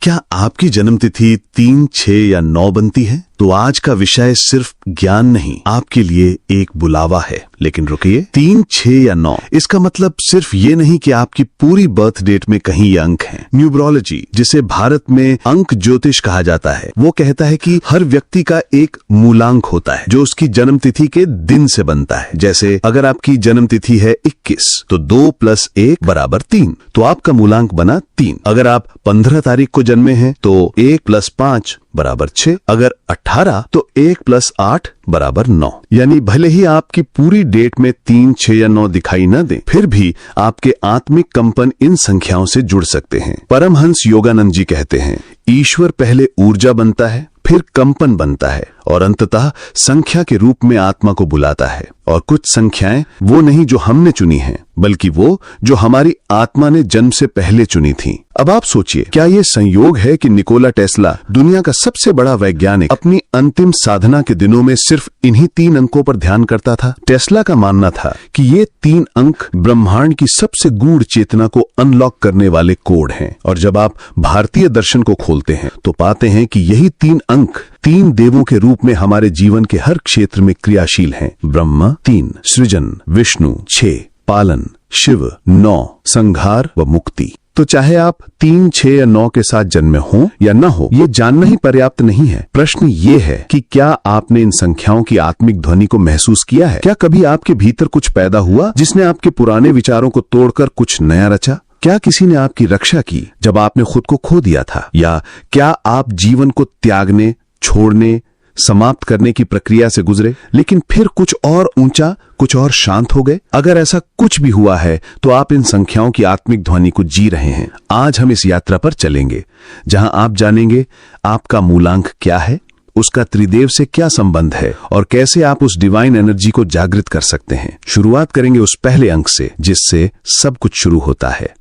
क्या आपकी जन्मतिथि 3, 6 या 9 बनती है? तो आज का विषय सिर्फ ज्ञान नहीं, आपके लिए एक बुलावा है। लेकिन रुकिए, 3, 6 या 9 इसका मतलब सिर्फ ये नहीं कि आपकी पूरी बर्थ डेट में कहीं ये अंक हैं। न्यूमरोलॉजी, जिसे भारत में अंक ज्योतिष कहा जाता है, वो कहता है कि हर व्यक्ति का एक मूलांक होता है जो उसकी जन्मतिथि के दिन से बनता है। जैसे अगर आपकी जन्मतिथि है 21 तो 2 + 1 = 3, तो आपका मूलांक बना 3। अगर आप 15 तारीख को जन्मे हैं तो 1 + 5 = 6। अगर 18 तो 1 + 8 = 9। यानी भले ही आपकी पूरी डेट में 3, 6 या 9 दिखाई न दे, फिर भी आपके आत्मिक कंपन इन संख्याओं से जुड़ सकते हैं। परमहंस योगानंद जी कहते हैं, ईश्वर पहले ऊर्जा बनता है, फिर कंपन बनता है और अंततः संख्या के रूप में आत्मा को बुलाता है। और कुछ संख्याएं वो नहीं जो हमने चुनी हैं, बल्कि वो जो हमारी आत्मा ने जन्म से पहले चुनी थी। अब आप सोचिए, क्या ये संयोग है कि निकोला टेस्ला, दुनिया का सबसे बड़ा वैज्ञानिक, अपनी अंतिम साधना के दिनों में सिर्फ इन्हीं 3 अंकों पर ध्यान करता था? टेस्ला का मानना था कि ये 3 अंक ब्रह्मांड की सबसे गूढ़ चेतना को अनलॉक करने वाले कोड हैं। और जब आप भारतीय दर्शन को खोलते हैं तो पाते हैं कि यही 3 अंक 3 देवों के रूप में हमारे जीवन के हर क्षेत्र में क्रियाशील हैं। ब्रह्मा 3, सृजन, विष्णु 6, पालन, शिव 9, संहार व मुक्ति। तो चाहे आप 3, 6 या 9 के साथ जन्मे हों या न हो, ये जानना ही पर्याप्त नहीं है। प्रश्न ये है कि क्या आपने इन संख्याओं की आत्मिक ध्वनि को महसूस किया है? क्या कभी आपके भीतर कुछ पैदा हुआ जिसने आपके पुराने विचारों को तोड़कर कुछ नया रचा? क्या किसी ने आपकी रक्षा की जब आपने खुद को खो दिया था? या क्या आप जीवन को त्यागने, छोड़ने, समाप्त करने की प्रक्रिया से गुजरे, लेकिन फिर कुछ और ऊंचा, कुछ और शांत हो गए? अगर ऐसा कुछ भी हुआ है तो आप इन संख्याओं की आत्मिक ध्वनि को जी रहे हैं। आज हम इस यात्रा पर चलेंगे जहां आप जानेंगे आपका मूलांक क्या है, उसका त्रिदेव से क्या संबंध है और कैसे आप उस डिवाइन एनर्जी को जागृत कर सकते हैं। शुरुआत करेंगे उस पहले अंक से जिससे सब कुछ शुरू होता है।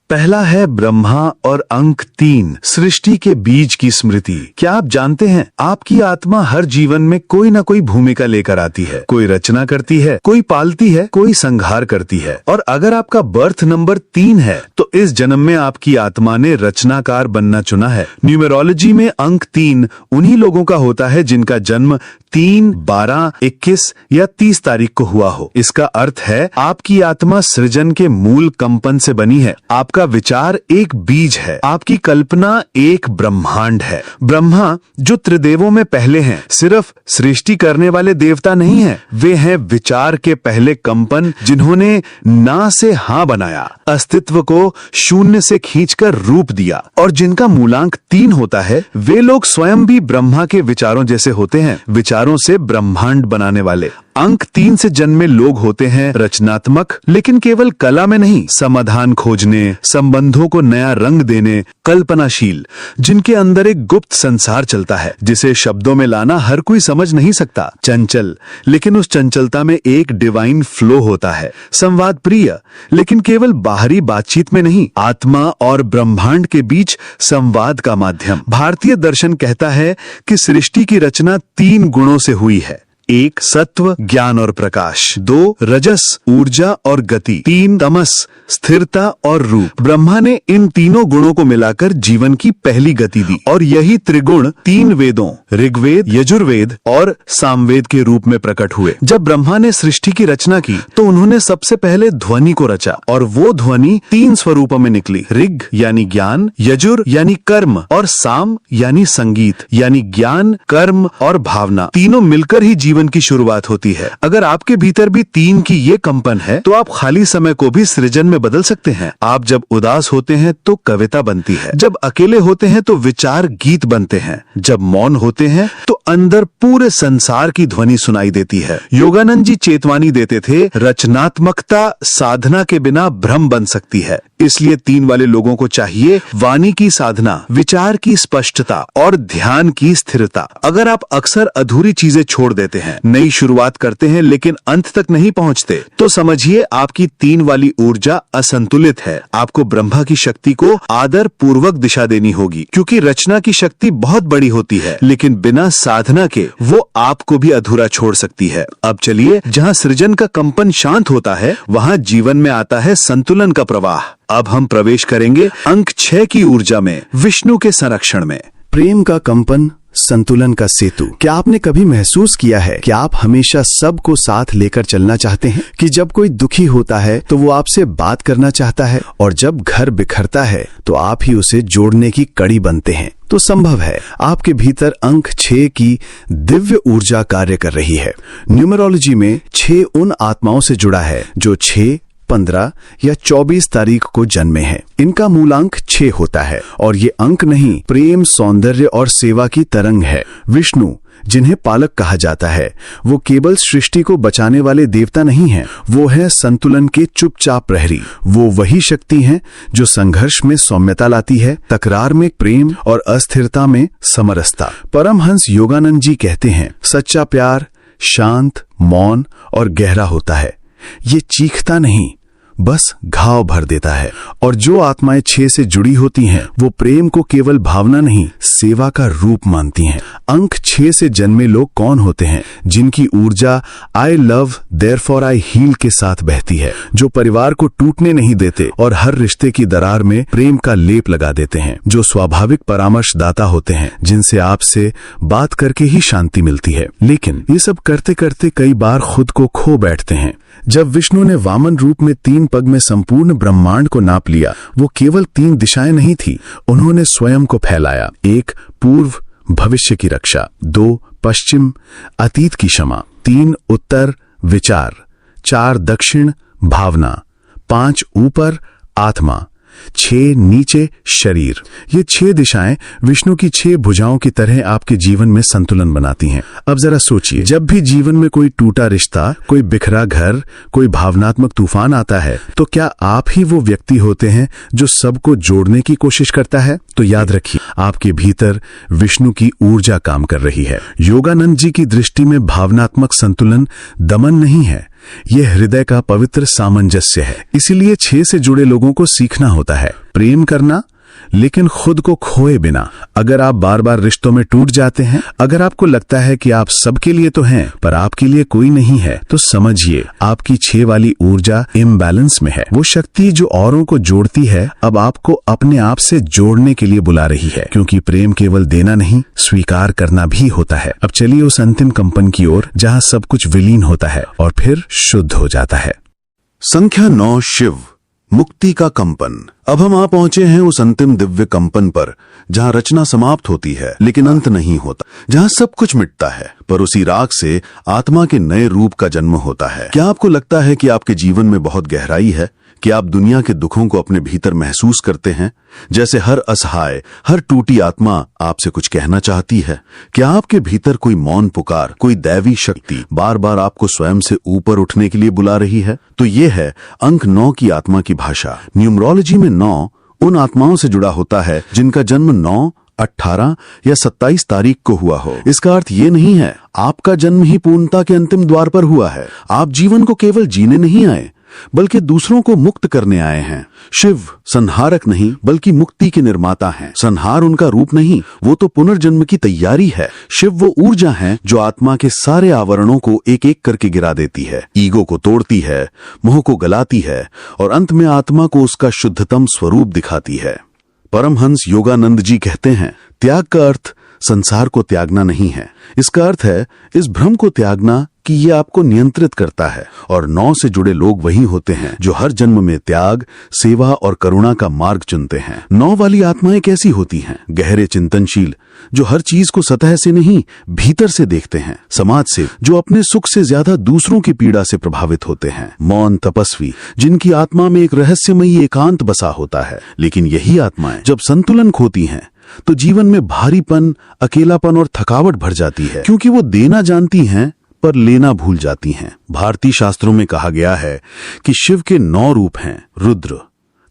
पहला है ब्रह्मा और अंक 3, सृष्टि के बीज की स्मृति। क्या आप जानते हैं, आपकी आत्मा हर जीवन में कोई ना कोई भूमिका लेकर आती है। कोई रचना करती है, कोई पालती है, कोई संहार करती है। और अगर आपका बर्थ नंबर 3 है तो इस जन्म में आपकी आत्मा ने रचनाकार बनना चुना है। न्यूमरोलॉजी में अंक 3 उन्हीं लोगों का होता है जिनका जन्म 3, 12, 21 या 30 तारीख को हुआ हो। इसका अर्थ है आपकी आत्मा सृजन के मूल कंपन से बनी है। आपका विचार एक बीज है, आपकी कल्पना एक ब्रह्मांड है। ब्रह्मा जो त्रिदेवों में पहले हैं, सिर्फ सृष्टि करने वाले देवता नहीं हैं, वे हैं विचार के पहले कंपन जिन्होंने ना से हां बनाया, अस्तित्व को शून्य से खींचकर रूप दिया। और जिनका मूलांक 3 होता है, वे लोग स्वयं भी ब्रह्मा के विचारों जैसे होते हैं, विचारों से ब्रह्मांड बनाने वाले। अंक 3 से जन्मे लोग होते हैं रचनात्मक, लेकिन केवल कला में नहीं, समाधान खोजने, संबंधों को नया रंग देने, कल्पनाशील, जिनके अंदर एक गुप्त संसार चलता है जिसे शब्दों में लाना हर कोई समझ नहीं सकता। चंचल, लेकिन उस चंचलता में एक डिवाइन फ्लो होता है। संवाद प्रिय, लेकिन केवल बाहरी बातचीत में नहीं, आत्मा और ब्रह्मांड के बीच संवाद का माध्यम। भारतीय दर्शन कहता है कि सृष्टि की रचना 3 गुणों से हुई है। 1 सत्व, ज्ञान और प्रकाश। 2 रजस, ऊर्जा और गति। 3 तमस, स्थिरता और रूप। ब्रह्मा ने इन तीनों गुणों को मिलाकर जीवन की पहली गति दी और यही त्रिगुण 3 वेदों, ऋग्वेद, यजुर्वेद और सामवेद के रूप में प्रकट हुए। जब ब्रह्मा ने सृष्टि की रचना की तो उन्होंने सबसे पहले ध्वनि को रचा और वो ध्वनि 3 स्वरूपों में निकली। ऋग यानी ज्ञान, यजुर यानी कर्म और साम यानी संगीत यानी ज्ञान, कर्म और भावना। तीनों मिलकर ही जीवन की शुरुआत होती है। अगर आपके भीतर भी 3 की ये कंपन है तो आप खाली समय को भी सृजन में बदल सकते हैं। आप जब उदास होते हैं तो कविता बनती है, जब अकेले होते हैं तो विचार गीत बनते हैं, जब मौन होते हैं तो अंदर पूरे संसार की ध्वनि सुनाई देती है। योगानंद जी चेतवानी देते थे, रचनात्मकता साधना के बिना भ्रम बन सकती है। इसलिए 3 वाले लोगों को चाहिए वाणी की साधना, विचार की स्पष्टता और ध्यान की स्थिरता। अगर आप अक्सर अधूरी चीजें छोड़ देते हैं हैं, नई शुरुआत करते हैं लेकिन अंत तक नहीं पहुंचते, तो समझिए आपकी 3 वाली ऊर्जा असंतुलित है। आपको ब्रह्मा की शक्ति को आदर पूर्वक दिशा देनी होगी, क्योंकि रचना की शक्ति बहुत बड़ी होती है, लेकिन बिना साधना के वो आपको भी अधूरा छोड़ सकती है। अब चलिए, जहाँ सृजन का कंपन शांत होता है, वहाँ जीवन में आता है संतुलन का प्रवाह। अब हम प्रवेश करेंगे अंक 6 की ऊर्जा में, विष्णु के संरक्षण में। प्रेम का कंपन, संतुलन का सेतु। क्या आपने कभी महसूस किया है कि आप हमेशा सबको साथ लेकर चलना चाहते हैं, कि जब कोई दुखी होता है तो वो आपसे बात करना चाहता है, और जब घर बिखरता है तो आप ही उसे जोड़ने की कड़ी बनते हैं? तो संभव है आपके भीतर अंक 6 की दिव्य ऊर्जा कार्य कर रही है। न्यूमरोलॉजी में 6 उन आत्माओं से जुड़ा है जो 6, 15 या 24 तारीख को जन्मे हैं। इनका मूलांक 6 होता है, और ये अंक नहीं, प्रेम, सौंदर्य और सेवा की तरंग है। विष्णु, जिन्हें पालक कहा जाता है, वो केवल सृष्टि को बचाने वाले देवता नहीं हैं, वो है संतुलन के चुपचाप प्रहरी। वो वही शक्ति हैं जो संघर्ष में सौम्यता लाती है, तकरार में प्रेम और अस्थिरता में समरसता। परमहंस योगानंद जी कहते हैं, सच्चा प्यार शांत, मौन और गहरा होता है। ये चीखता नहीं, बस घाव भर देता है। और जो आत्माएं 6 से जुड़ी होती हैं, वो प्रेम को केवल भावना नहीं, सेवा का रूप मानती हैं। अंक 6 से जन्मे लोग कौन होते हैं? जिनकी ऊर्जा I love therefore I heal के साथ बहती है, जो परिवार को टूटने नहीं देते और हर रिश्ते की दरार में प्रेम का लेप लगा देते हैं, जो स्वाभाविक परामर्शदाता होते हैं, जिनसे आपसे बात करके ही शांति मिलती है। लेकिन ये सब करते करते कई बार खुद को खो बैठते हैं। जब विष्णु ने वामन रूप में 3 पग में संपूर्ण ब्रह्मांड को नाप लिया, वो केवल 3 दिशाएं नहीं थी, उन्होंने स्वयं को फैलाया। 1 पूर्व, भविष्य की रक्षा। 2 पश्चिम, अतीत की क्षमा। 3 उत्तर, विचार। 4 दक्षिण, भावना। 5 ऊपर, आत्मा। 6 नीचे, शरीर। ये 6 दिशाएं विष्णु की 6 भुजाओं की तरह आपके जीवन में संतुलन बनाती हैं। अब जरा सोचिए, जब भी जीवन में कोई टूटा रिश्ता, कोई बिखरा घर, कोई भावनात्मक तूफान आता है, तो क्या आप ही वो व्यक्ति होते हैं जो सबको जोड़ने की कोशिश करता है? तो याद रखिए, आपके भीतर विष्णु की ऊर्जा काम कर रही है। योगानंद जी की दृष्टि में भावनात्मक संतुलन दमन नहीं है, यह हृदय का पवित्र सामंजस्य है। इसीलिए 6 से जुड़े लोगों को सीखना होता है प्रेम करना, लेकिन खुद को खोए बिना। अगर आप बार बार रिश्तों में टूट जाते हैं, अगर आपको लगता है कि आप सबके लिए तो हैं पर आपके लिए कोई नहीं है, तो समझिए आपकी 6 वाली ऊर्जा इम्बैलेंस में है। वो शक्ति जो औरों को जोड़ती है, अब आपको अपने आप से जोड़ने के लिए बुला रही है, क्योंकि प्रेम केवल देना नहीं, स्वीकार करना भी होता है। अब चलिए उस अंतिम कंपन की ओर, जहां सब कुछ विलीन होता है और फिर शुद्ध हो जाता है। संख्या 9, शिव, मुक्ति का कंपन। अब हम आ पहुंचे हैं उस अंतिम दिव्य कंपन पर, जहां रचना समाप्त होती है लेकिन अंत नहीं होता, जहां सब कुछ मिटता है पर उसी राग से आत्मा के नए रूप का जन्म होता है। क्या आपको लगता है कि आपके जीवन में बहुत गहराई है, कि आप दुनिया के दुखों को अपने भीतर महसूस करते हैं, जैसे हर असहाय, हर टूटी आत्मा आपसे कुछ कहना चाहती है? क्या आपके भीतर कोई मौन पुकार, कोई दैवी शक्ति बार बार आपको स्वयं से ऊपर उठने के लिए बुला रही है? तो ये है अंक 9 की आत्मा की भाषा। न्यूमरोलॉजी में 9 उन आत्माओं से जुड़ा होता है जिनका जन्म 9, 18 या 27 तारीख को हुआ हो। इसका अर्थ ये नहीं है आपका जन्म ही पूर्णता के अंतिम द्वार पर हुआ है। आप जीवन को केवल जीने नहीं आए, बल्कि दूसरों को मुक्त करने आए हैं। शिव संहारक नहीं, बल्कि मुक्ति के निर्माता हैं। संहार उनका रूप नहीं, वो तो पुनर्जन्म की तैयारी है। शिव वो ऊर्जा है जो आत्मा के सारे आवरणों को एक एक करके गिरा देती है, ईगो को तोड़ती है, मोह को गलाती है और अंत में आत्मा को उसका शुद्धतम स्वरूप दिखाती है। परमहंस योगानंद जी कहते हैं, त्याग का अर्थ संसार को त्यागना नहीं है, इसका अर्थ है इस भ्रम को त्यागना कि ये आपको नियंत्रित करता है। और 9 से जुड़े लोग वही होते हैं जो हर जन्म में त्याग, सेवा और करुणा का मार्ग चुनते हैं। 9 वाली आत्माएं कैसी होती हैं? गहरे चिंतनशील, जो हर चीज को सतह से नहीं भीतर से देखते हैं। समाज से, जो अपने सुख से ज्यादा दूसरों की पीड़ा से प्रभावित होते हैं। मौन तपस्वी, जिनकी आत्मा में एक रहस्यमयी एकांत बसा होता है। लेकिन यही आत्माएं जब संतुलन खोती हैं तो जीवन में भारीपन, अकेलापन और थकावट भर जाती है, क्योंकि वो देना जानती हैं पर लेना भूल जाती हैं। भारतीय शास्त्रों में कहा गया है कि शिव के 9 रूप हैं, रुद्र,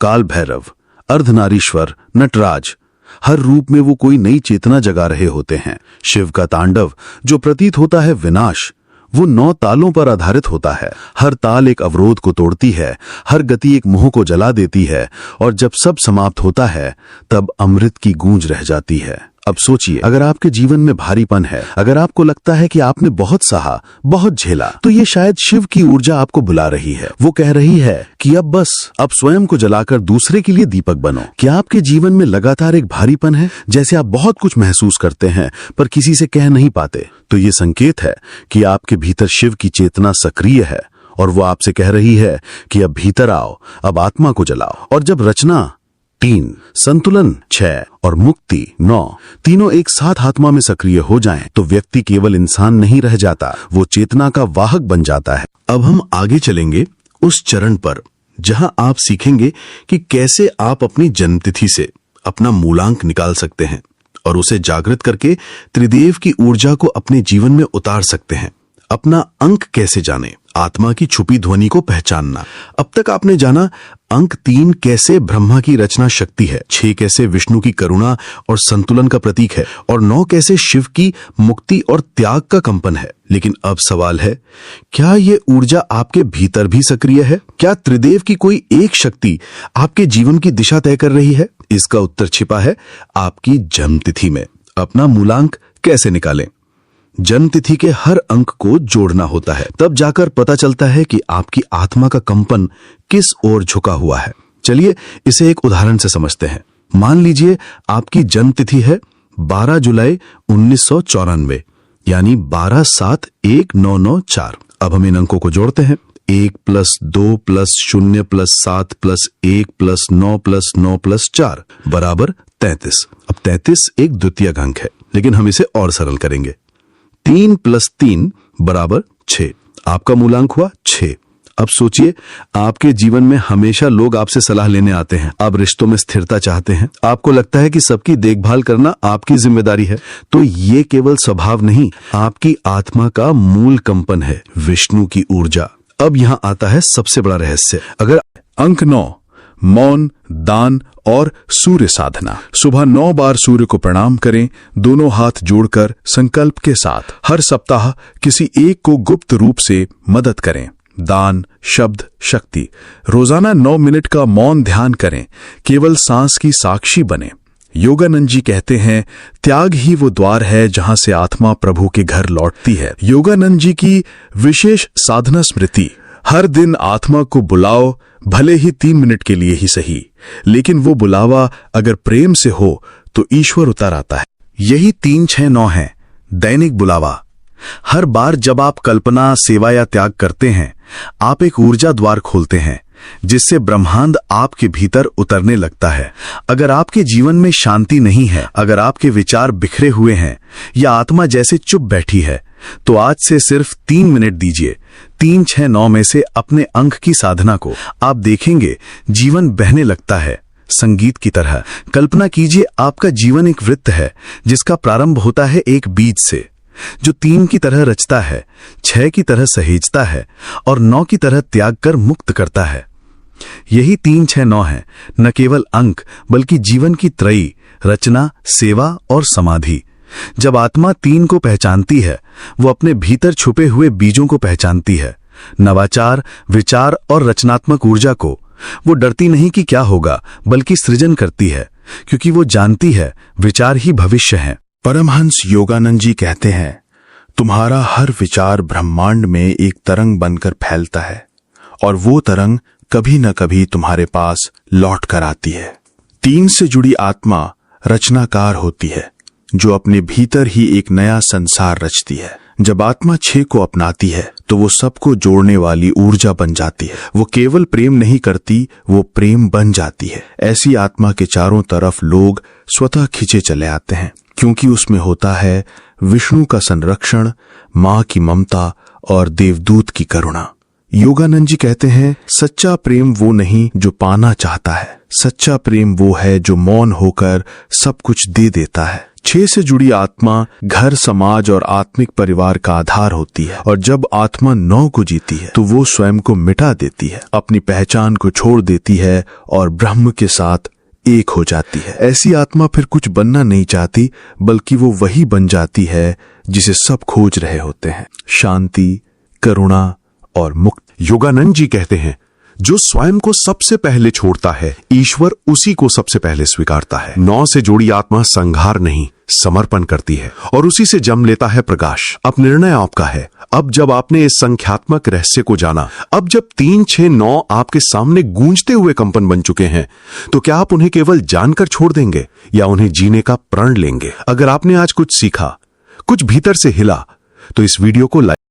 काल भैरव, अर्धनारीश्वर, नटराज। हर रूप में वो कोई नई चेतना जगा रहे होते हैं। शिव का तांडव जो प्रतीत होता है विनाश, वो 9 तालों पर आधारित होता है। हर ताल एक अवरोध को तोड़ती है, हर गति एक मोह को जला देती है, और जब सब समाप्त होता है तब अमृत की गूंज रह जाती है। अब सोचिए, अगर आपके जीवन में भारीपन है, अगर आपको लगता है कि आपने बहुत सहा, बहुत झेला, तो ये शायद शिव की ऊर्जा आपको बुला रही है। वो कह रही है कि अब बस, अब स्वयं को जलाकर दूसरे के लिए दीपक बनो। क्या आपके जीवन में लगातार एक भारीपन है, जैसे आप बहुत कुछ महसूस करते हैं पर किसी से कह नहीं पाते? तो ये संकेत है कि आपके भीतर शिव की चेतना सक्रिय है और वो आपसे कह रही है कि अब भीतर आओ, अब आत्मा को जलाओ। और जब रचना 3, संतुलन 6 और मुक्ति 9 तीनों एक साथ आत्मा में सक्रिय हो जाएं, तो व्यक्ति केवल इंसान नहीं रह जाता, वो चेतना का वाहक बन जाता है। अब हम आगे चलेंगे उस चरण पर जहां आप सीखेंगे कि कैसे आप अपनी जन्मतिथि से अपना मूलांक निकाल सकते हैं और उसे जागृत करके त्रिदेव की ऊर्जा को अपने जीवन में उतार सकते हैं। अपना अंक कैसे जाने, आत्मा की छुपी ध्वनि को पहचानना। अब तक आपने जाना अंक 3 कैसे ब्रह्मा की रचना शक्ति है, 6 कैसे विष्णु की करुणा और संतुलन का प्रतीक है, और 9 कैसे शिव की मुक्ति और त्याग का कंपन है। लेकिन अब सवाल है, क्या ये ऊर्जा आपके भीतर भी सक्रिय है? क्या त्रिदेव की कोई एक शक्ति आपके जीवन की दिशा तय कर रही है? इसका उत्तर छिपा है आपकी जन्मतिथि में। अपना मूलांक कैसे निकालें? जन्मतिथि के हर अंक को जोड़ना होता है, तब जाकर पता चलता है कि आपकी आत्मा का कंपन किस ओर झुका हुआ है। चलिए इसे एक उदाहरण से समझते हैं। मान लीजिए आपकी जन्मतिथि है 12 जुलाई 1994, यानी 12/7/1994। अब हम इन अंकों को जोड़ते हैं। 1 + 2 + 0 + 7 + 1 + 9 + 9 + 4 बराबर 33। अब 33 एक द्वितीयक अंक है, लेकिन हम इसे और सरल करेंगे। 3 + 3 बराबर 6। आपका मूलांक हुआ 6। अब सोचिए, आपके जीवन में हमेशा लोग आपसे सलाह लेने आते हैं, आप रिश्तों में स्थिरता चाहते हैं, आपको लगता है कि सबकी देखभाल करना आपकी जिम्मेदारी है। तो ये केवल स्वभाव नहीं, आपकी आत्मा का मूल कंपन है, विष्णु की ऊर्जा। अब यहाँ आता है सबसे बड़ा रहस्य। अगर अंक 9, मौन, दान और सूर्य साधना। सुबह 9 बार सूर्य को प्रणाम करें, दोनों हाथ जोड़कर संकल्प के साथ। हर सप्ताह किसी एक को गुप्त रूप से मदद करें। दान, शब्द, शक्ति। रोजाना 9 मिनट का मौन ध्यान करें, केवल सांस की साक्षी बने। योगानंद जी कहते हैं, त्याग ही वो द्वार है जहां से आत्मा प्रभु के घर लौटती है। योगानंद जी की विशेष साधना स्मृति। हर दिन आत्मा को बुलाओ, भले ही 3 मिनट के लिए ही सही, लेकिन वो बुलावा अगर प्रेम से हो तो ईश्वर उतर आता है। यही 3, 6, 9 है दैनिक बुलावा। हर बार जब आप कल्पना, सेवा या त्याग करते हैं, आप एक ऊर्जा द्वार खोलते हैं जिससे ब्रह्मांड आपके भीतर उतरने लगता है। अगर आपके जीवन में शांति नहीं है, अगर आपके विचार बिखरे हुए हैं या आत्मा जैसे चुप बैठी है, तो आज से सिर्फ 3 मिनट दीजिए। 3, 6, 9 में से अपने अंक की साधना को। आप देखेंगे जीवन बहने लगता है, संगीत की तरह। कल्पना कीजिए आपका जीवन एक वृत्त है जिसका प्रारंभ होता है एक बीज से, जो 3 की तरह रचता है, 6 की तरह सहेजता है और 9 की तरह त्याग कर मुक्त करता है। यही 3, 6, 9 है, न केवल अंक बल्कि जीवन की त्रयी, रचना, सेवा और समाधि। जब आत्मा 3 को पहचानती है, वो अपने भीतर छुपे हुए बीजों को पहचानती है, नवाचार, विचार और रचनात्मक ऊर्जा को। वो डरती नहीं कि क्या होगा, बल्कि सृजन करती है, क्योंकि वो जानती है विचार ही भविष्य है। परमहंस योगानंद जी कहते हैं, तुम्हारा हर विचार ब्रह्मांड में एक तरंग बनकर फैलता है और वो तरंग कभी न कभी तुम्हारे पास लौट कर आती है। 3 से जुड़ी आत्मा रचनाकार होती है, जो अपने भीतर ही एक नया संसार रचती है। जब आत्मा 6 को अपनाती है तो वो सबको जोड़ने वाली ऊर्जा बन जाती है। वो केवल प्रेम नहीं करती, वो प्रेम बन जाती है। ऐसी आत्मा के चारों तरफ लोग स्वतः खिंचे चले आते हैं, क्योंकि उसमें होता है विष्णु का संरक्षण, माँ की ममता और देवदूत की करुणा। योगानंद जी कहते हैं, सच्चा प्रेम वो नहीं जो पाना चाहता है, सच्चा प्रेम वो है जो मौन होकर सब कुछ दे देता है। 6 से जुड़ी आत्मा घर, समाज और आत्मिक परिवार का आधार होती है, और जब आत्मा 9 को जीती है तो वो स्वयं को मिटा देती है, अपनी पहचान को छोड़ देती है और ब्रह्म के साथ एक हो जाती है। ऐसी आत्मा फिर कुछ बनना नहीं चाहती, बल्कि वो वही बन जाती है जिसे सब खोज रहे होते हैं, शांति, करुणा और मुक्ति। योगानंद जी कहते हैं, जो स्वयं को सबसे पहले छोड़ता है, ईश्वर उसी को सबसे पहले स्वीकारता है। 9 से जुड़ी आत्मा संहार नहीं, समर्पण करती है और उसी से जन्म लेता है प्रकाश। अब निर्णय आपका है। अब जब आपने इस संख्यात्मक रहस्य को जाना, अब जब 3, 6, 9 आपके सामने गूंजते हुए कंपन बन चुके हैं, तो क्या आप उन्हें केवल जानकर छोड़ देंगे या उन्हें जीने का प्रण लेंगे? अगर आपने आज कुछ सीखा, कुछ भीतर से हिला, तो इस वीडियो को लाइक